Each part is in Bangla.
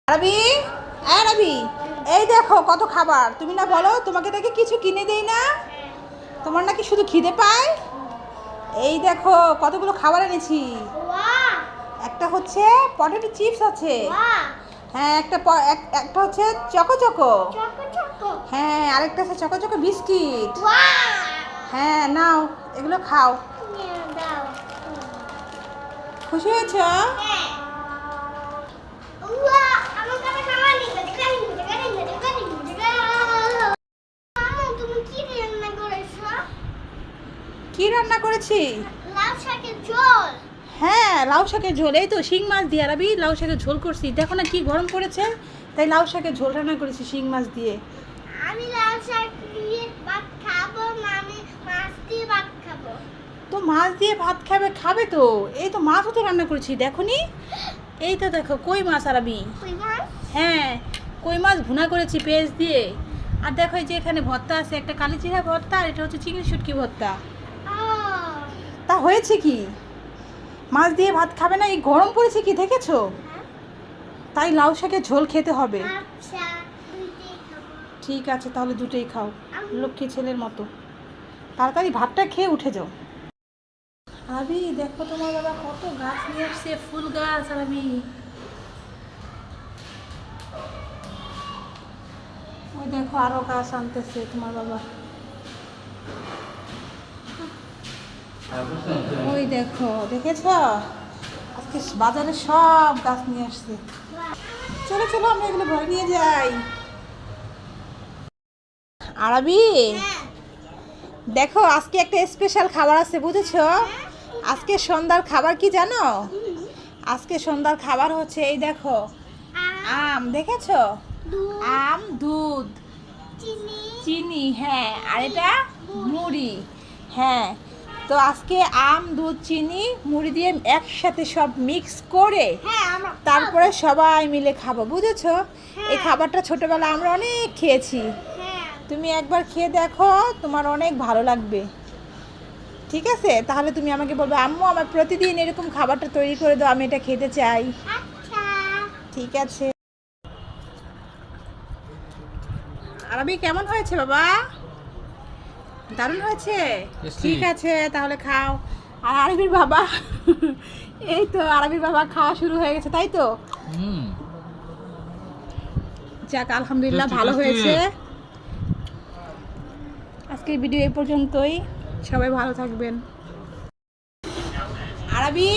রবি, হ্যাঁ রবি, এই দেখো কত খাবার। তুমি না বলো তোমাকে নাকি কিছু কিনে দেই না, তোমার নাকি শুধু খিদে পায়। এই দেখো কতগুলো খাবার এনেছি। একটা হচ্ছে পটেটো চিপস আছে, হ্যাঁ একটা হচ্ছে চকো চকো, হ্যাঁ আরেকটা আছে চকো চকো বিস্কিট। হ্যাঁ নাও এগুলো খাও। খুশি হয়েছ? কি রান্না করেছি? হ্যাঁ লাউ শাকের ঝোল। এই তো শিং মাছ দিয়ে আরবি লাউ শাকের ঝোল করছি। দেখো না কি গরম পড়েছে, তাই লাউ শাকের ঝোল রান্না করেছি শিং মাছ দিয়ে। আমি লাউ শাক দিয়ে ভাত খাবো না, আমি মাছ দিয়ে ভাত খাবো। তো মাছ দিয়ে ভাত খাবে, খাবে তো। এই তো মাছও তো রান্না করেছি, দেখো নি? এই তো দেখো কই মাছ আরবি। কই মাছ? হ্যাঁ কই মাছ ভুনা করেছি পেঁয়াজ দিয়ে। আর দেখো এই যে এখানে ভর্তা আছে, একটা কালিজিরা ভর্তা, আর এটা হচ্ছে চিংড়ি শুটকি ভর্তা। তা হয়েছে কি, মাছ দিয়ে ভাত খাবে না? এই গরম পড়েছে কি দেখেছো? তাই লাউ শাকের ঝোল খেতে হবে। আচ্ছা, দুইটাই খাবো। ঠিক আছে তাহলে দুটোই খাও, লক্ষ্মী ছেলের মতো। তাড়াতাড়ি ভাতটা খেয়ে উঠে যাও। আবি দেখো তোমার বাবা কত গাছ নিয়ে আসছে, ফুল গাছ। আর আমি ওই দেখো আরো গাছ আনতেছে তোমার বাবা। ওই দেখো, দেখেছো আজকে বাজারে সব গাছ নিয়ে আসছে। চলো চলো আমরা এগুলো ঘরে নিয়ে যাই। আরবি দেখো আজকে একটা স্পেশাল খাবার আছে বুঝেছো? আজকে সন্ধ্যার খাবার কি জানো? আজকে সন্ধ্যার খাবার হচ্ছে এই দেখো আম, দেখেছো? দুধ, আম, দুধ, চিনি, চিনি, হ্যাঁ আর এটা মুড়ি। হ্যাঁ তো আজকে আম, দুধ, চিনি, মুড়ি দিয়ে একসাথে সব মিক্স করে হ্যাঁ আমরা তারপরে সবাই মিলে খাবো বুঝেছো? হ্যাঁ। এই খাবারটা ছোটবেলা আমরা অনেক খেয়েছি। হ্যাঁ তুমি একবার খেয়ে দেখো, তোমার অনেক ভালো লাগবে। ঠিক আছে তাহলে তুমি আমাকে বলবে আম্মু আমার প্রতিদিন এরকম খাবারটা তৈরি করে দাও, আমি এটা খেতে চাই। আচ্ছা। ঠিক আছে। আরবি কেমন হয়েছে বাবা? দারুণ হয়েছে। ঠিক আছে তাহলে খাও। আর আরবির বাবা এই তো আরবির বাবা খাওয়া শুরু হয়ে গেছে, তাই তো? যাক আলহামদুলিল্লাহ ভালো হয়েছে। আজকের ভিডিও এই পর্যন্তই, সবাই ভালো থাকবেন। আরবি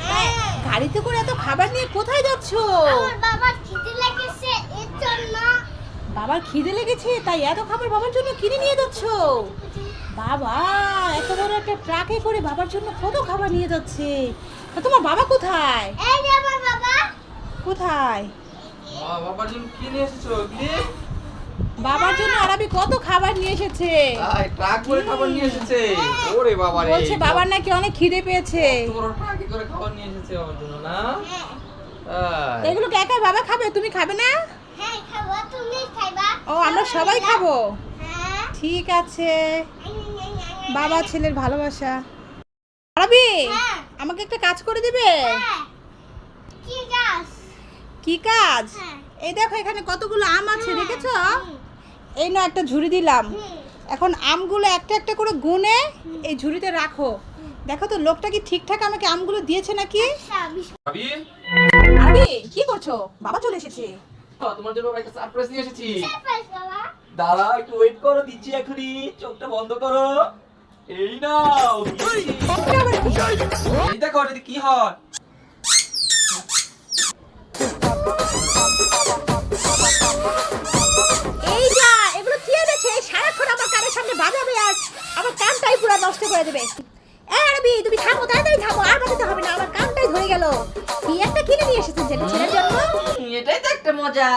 হ্যাঁ গাড়িতে করে এত খাবার নিয়ে কোথায় যাচ্ছো? আমার বাবার খিদে লেগেছে এর জন্য। বাবার খিদে লেগেছে তাই এত খাবার বাবার জন্য কিনে নিয়ে যাচ্ছো? বাবা এত বড় একটা ট্রাকে করে বাবার জন্য কত খাবার নিয়ে যাচ্ছে। তা তোমার বাবা কোথায়? এই যে আমার বাবা। কোথায়? বাবার জন্য কি নিয়ে এসেছো? কি? বাবার জন্য আরবি কত খাবার নিয়ে এসেছে। তাই ট্রাক করে খাবার নিয়ে এসেছে। ওরে বাবা রে। বলছে বাবার নাকি অনেক খিদে পেয়েছে। কত বড় ট্রাকে করে খাবার নিয়ে এসেছে বাবার জন্য না? হ্যাঁ তাই। এগুলোকে একাই বাবা খাবে, তুমি খাবে না? হ্যাঁ খাবো, তুমি খাইবা? ও আমরা সবাই খাবো। হ্যাঁ। ঠিক আছে, বাবা ছেলের ভালোবাসা। আরবি হ্যাঁ। আমাকে একটা কাজ করে দিবে? হ্যাঁ। কি গাছ? কি কাজ? হ্যাঁ। এই দেখো এখানে কতগুলো আম আছে, দেখেছো? হুম। এই না একটা ঝুড়ি দিলাম। হুম। এখন আমগুলো একটা একটা করে গুনে এই ঝুড়িতে রাখো। দেখো তো লোকটা কি ঠিকঠাক আমাকে আমগুলো দিয়েছে নাকি। আচ্ছা, ভাবি, আরবি কি করছো? বাবা চলে এসেছে। তোমার জন্য একটা সারপ্রাইজ নিয়ে এসেছি। সারপ্রাইজ বাবা। দাঁড়াও একটু ওয়েট করো, দিচ্ছি এখনই। চোখটা বন্ধ করো। এই নাও। এটা আবার কি? এই দেখো এটা কি হয়। এই যা এগুলো কি এনেছে? এই সারাক্ষণ আমার কানের সামনে বাজাবে আর আমার কানটাই পুরো নষ্ট করে দেবে। এই আরবি তুমি থামো, তাড়াতাড়ি থামো, আর বাজাতে হবে না, আমার কানটাই ধরে গেল। কি একটা কিনে নিয়ে এসেছেন ছেলের জন্য। এটাই তো একটা মজা।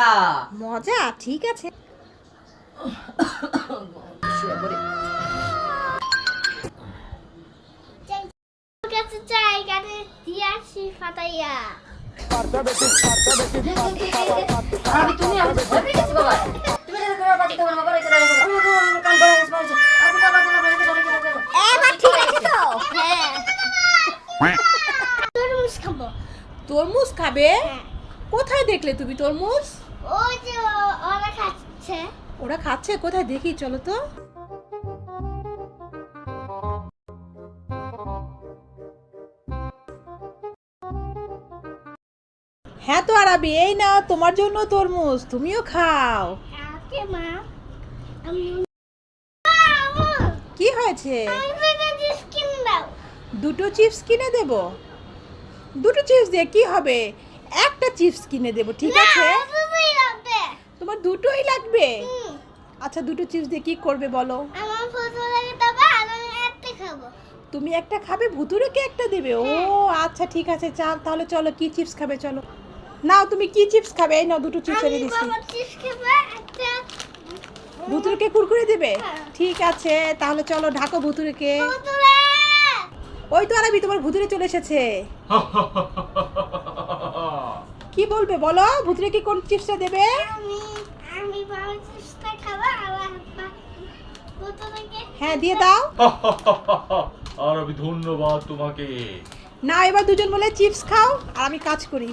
মজা? ঠিক আছে। ওর কাছে চাই গানে দিয়ে আসি ফাটাইয়া। আমি তুমি আমি ভয় পেয়ে গেছি বাবা তুমি এটা করে বাজি তোমার বাবা এটা করে আমার কান বড় হয়ে গেছে আমি বাবা জানা বলে চলে গেল এবার ঠিক আছে তো? হ্যাঁ। তরমুজ খাবো। তরমুজ খাবে? হ্যাঁ। কোথায় দেখলে তুমি তরমুজ? ওই যে ওরা খাচ্ছে। ওরা খাচ্ছে কোথায় দেখি, চলো তো। হ্যাঁ তো আরাবি, এই নাও তোমার জন্য তরমুজ, তুমিও খাও। ওকে মা। আমি কি হয়েছে? স্কিন দাও। দুটো চিপস কিনে দেব? দুটো চিপস দিয়ে কি হবে? একটা চিপস কিনে দেব, ঠিক আছে? দুটোই লাগবে। তোমার দুটোই লাগবে? হুম। আচ্ছা, দুটো চিপস দিয়ে কি করবে বলো? আমার ফটো লাগে তবে আমি একটা খাবো। তুমি একটা খাবে, ভুতুরেকে একটা দেবে? ও আচ্ছা ঠিক আছে, তাহলে চলো, কি চিপস খাবে চলো। নাও, তুমি কি চিপস খাবে? এই নাও, দুটো চিপস এনে আমি দিচ্ছি। বাবা চিপস খাবো একটা। ভুতুরেকে কুরকুরে দেবে? হ্যাঁ। ঠিক আছে, তাহলে চলো ঢাকো ভুতুরেকে। ভুতুরে। ওই তো আরাবি, তোমার ভুতুরে চলে এসেছে। কি বলবে বলো? ভুতুরেকে কোন চিপসটা দেবে? আমি বাবা চিপসটা খাবো আর ভুতুরেকে। হ্যাঁ, দিয়ে দাও। আরবি ধন্যবাদ তোমাকে। না, এবার দুজন বলে চিপস খাও আর আমি কাজ করি।